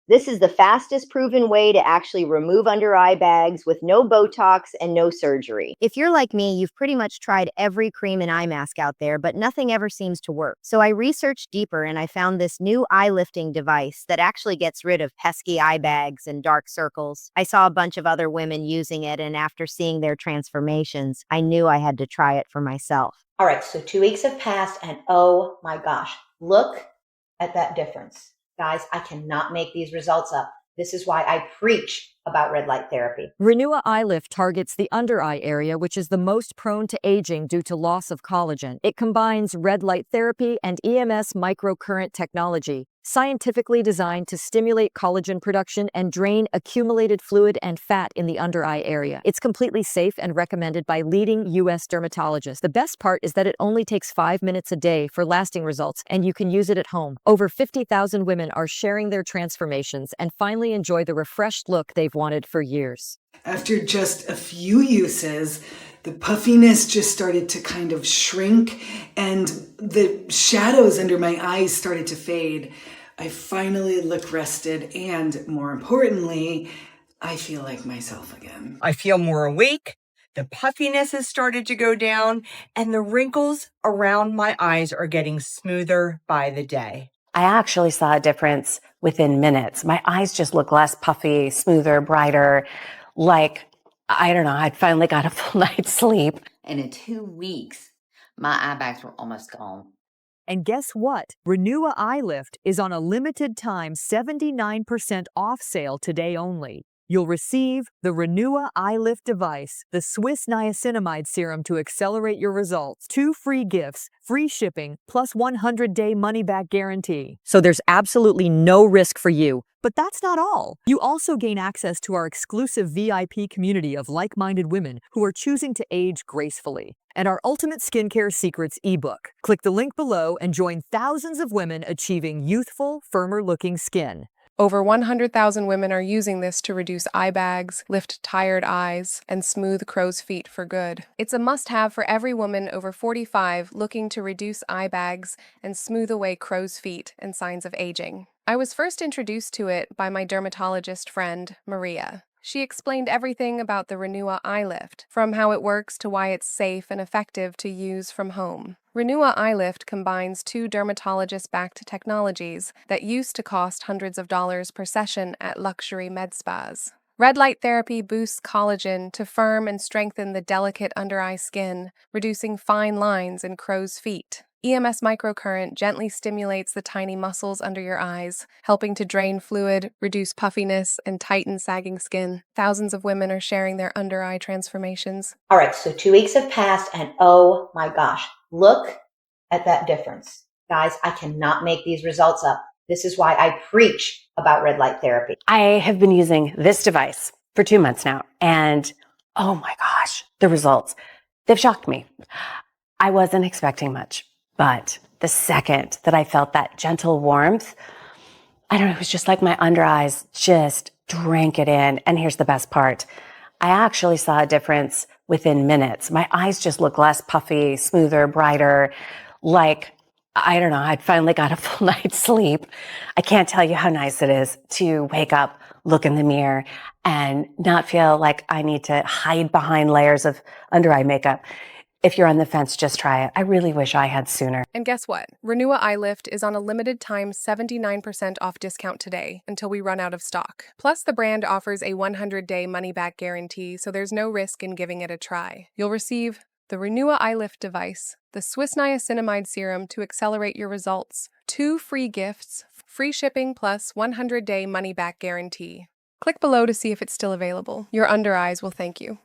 This is the fastest proven way to actually remove under eye bags with no Botox and no surgery. If you're like me, you've pretty much tried every cream and eye mask out there, but nothing ever seems to work. So I researched deeper and I found this new eye lifting device that actually gets rid of pesky eye bags and dark circles. I saw a bunch of other women using it, and after seeing their transformations, I knew I had to try it for myself. All right, so 2 weeks have passed, and oh my gosh, look at that difference. Guys, I cannot make these results up. This is why I preach about red light therapy. Renewa EyeLift targets the under eye area, which is the most prone to aging due to loss of collagen. It combines red light therapy and EMS microcurrent technology, scientifically designed to stimulate collagen production and drain accumulated fluid and fat in the under eye area. It's completely safe and recommended by leading U.S. dermatologists. The best part is that it only takes 5 minutes a day for lasting results, and you can use it at home. Over 50,000 women are sharing their transformations and finally enjoy the refreshed look they've wanted for years. After just a few uses, the puffiness just started to kind of shrink and the shadows under my eyes started to fade. I finally look rested, and more importantly, I feel like myself again. I feel more awake, the puffiness has started to go down, and the wrinkles around my eyes are getting smoother by the day. I actually saw a difference within minutes. My eyes just look less puffy, smoother, brighter, like, I don't know, I'd finally got a full night's sleep. And in 2 weeks, my eye bags were almost gone. And guess what? Renewa EyeLift is on a limited time 79% off sale today only. You'll receive the Renewa EyeLift device, the Swiss niacinamide serum to accelerate your results, 2 free gifts, free shipping, plus 100-day money-back guarantee. So there's absolutely no risk for you. But that's not all. You also gain access to our exclusive VIP community of like-minded women who are choosing to age gracefully, and our Ultimate Skincare Secrets ebook. Click the link below and join thousands of women achieving youthful, firmer-looking skin. Over 100,000 women are using this to reduce eye bags, lift tired eyes, and smooth crow's feet for good. It's a must-have for every woman over 45 looking to reduce eye bags and smooth away crow's feet and signs of aging. I was first introduced to it by my dermatologist friend, Maria. She explained everything about the Renewa EyeLift, from how it works to why it's safe and effective to use from home. Renewa EyeLift combines 2 dermatologist-backed technologies that used to cost hundreds of dollars per session at luxury med spas. Red light therapy boosts collagen to firm and strengthen the delicate under-eye skin, reducing fine lines and crow's feet. EMS microcurrent gently stimulates the tiny muscles under your eyes, helping to drain fluid, reduce puffiness, and tighten sagging skin. Thousands of women are sharing their under-eye transformations. All right, so 2 weeks have passed, and oh my gosh, look at that difference. Guys, I cannot make these results up. This is why I preach about red light therapy. I have been using this device for 2 months now, and oh my gosh, the results, they've shocked me. I wasn't expecting much, but the second that I felt that gentle warmth, I don't know, it was just like my under eyes just drank it in. And here's the best part. I actually saw a difference within minutes. My eyes just look less puffy, smoother, brighter, like, I don't know, I'd finally got a full night's sleep. I can't tell you how nice it is to wake up, look in the mirror, and not feel like I need to hide behind layers of under eye makeup. If you're on the fence, just try it. I really wish I had sooner. And guess what? Renewa EyeLift is on a limited time 79% off discount today until we run out of stock. Plus, the brand offers a 100-day money-back guarantee, so there's no risk in giving it a try. You'll receive the Renewa EyeLift device, the Swiss niacinamide serum to accelerate your results, 2 free gifts, free shipping plus 100-day money-back guarantee. Click below to see if it's still available. Your under eyes will thank you.